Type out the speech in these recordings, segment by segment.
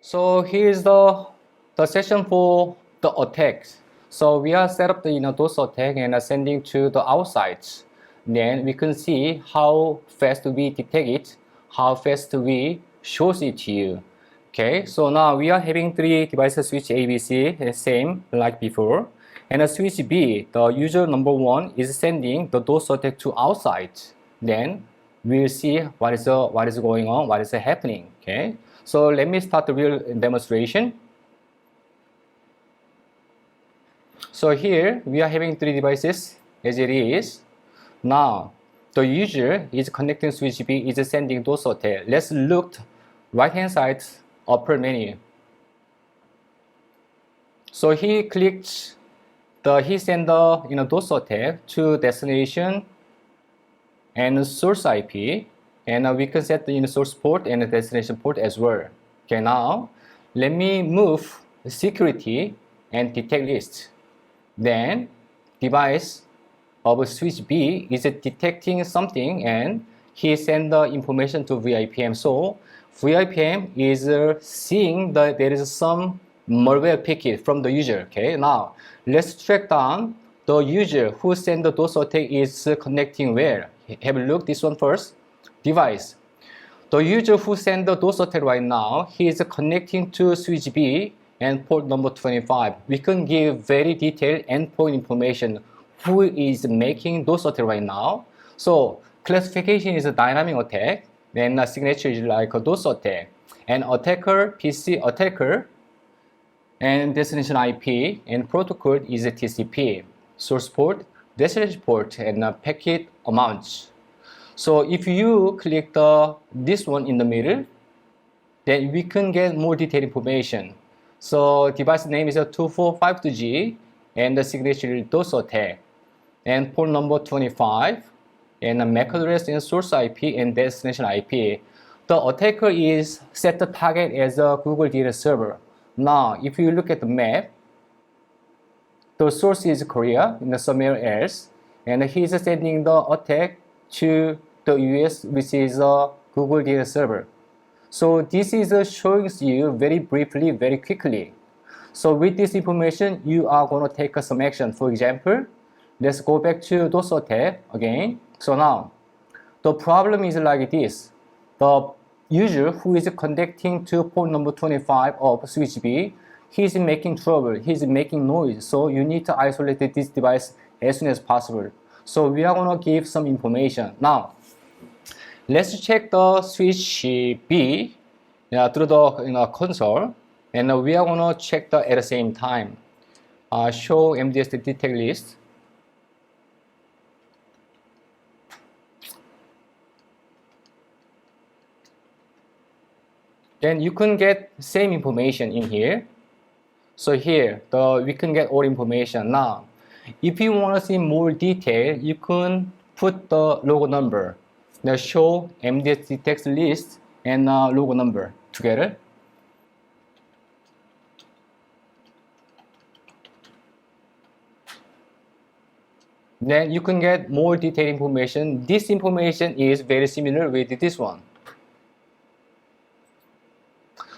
So here's the session for the attacks. So we are set up the DoS attack and sending to the outside. Then we can see how fast we detect it, how fast we shows it to you. Okay, so now we are having three devices switch A, B, C, same like before. And a switch B, the user number one is sending the DoS attack to outside. Then we'll see what is going on, what is happening. Okay, so let me start the real demonstration. So here we are having three devices as it is. Now the user is connecting switch B, is sending DoS attack. Let's look right hand side upper menu. So he clicked he sent the DoS attack to destination and source IP, and we can set the source port and the destination port as well. Okay, now let me move security and detect list. Then device of switch B is detecting something and he sent the information to VIPM. So VIPM is seeing that there is some malware packet from the user. Okay, now let's track down the user who sent the DoS attack is connecting where. Have a look this one first. Device. The user who sent the DoS attack right now, he is connecting to switch B and port number 25. We can give very detailed endpoint information who is making DoS attack right now. So classification is a dynamic attack, then the signature is like a DoS attack, and attacker, PC attacker, and destination IP, and protocol is a TCP. Source port, destination port, and packet amounts. So if you click this one in the middle, then we can get more detailed information. So device name is a 2452G, and the signature is DoS attack, and port number 25, and the MAC address and source IP and destination IP. The attacker is set the target as a Google data server. Now, if you look at the map, the source is Korea, somewhere else, and he's sending the attack to the US, which is a Google data server. So this is showing you very briefly, very quickly. So with this information, you are going to take some action. For example, let's go back to DoS attack again. So now, the problem is like this. The user who is connecting to port number 25 of switch B, he's making trouble, he's making noise. So you need to isolate this device as soon as possible. So we are going to give some information. Now, let's check the switch B through the console, and we are going to check at the same time. Show MDS detect list. Then you can get same information in here. So here, we can get all information. Now, if you want to see more detail, you can put the logo number. Now show MDS detect list and logo number together. Then you can get more detailed information. This information is very similar with this one.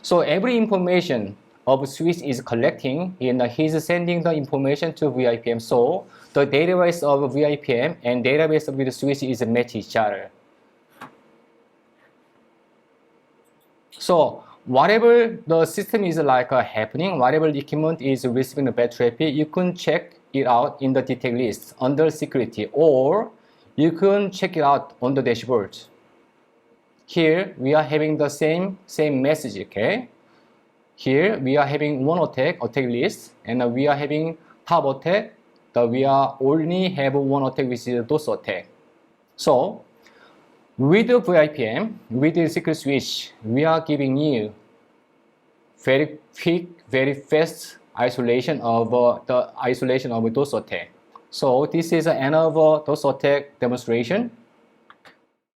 So every information of switch is collecting, and he's sending the information to VIPM. So the database of VIPM and database of the switch is match each other. So whatever the system is like happening, whatever the equipment is receiving the bad traffic, you can check it out in the detect list under security, or you can check it out on the dashboard. Here we are having the same message. Okay, here we are having one attack list, and we are having top attack. We are only have one attack, which is DoS attack. So with the VIPM, with the secret switch, we are giving you very quick, very fast isolation of DoS attack. So this is another DoS attack demonstration.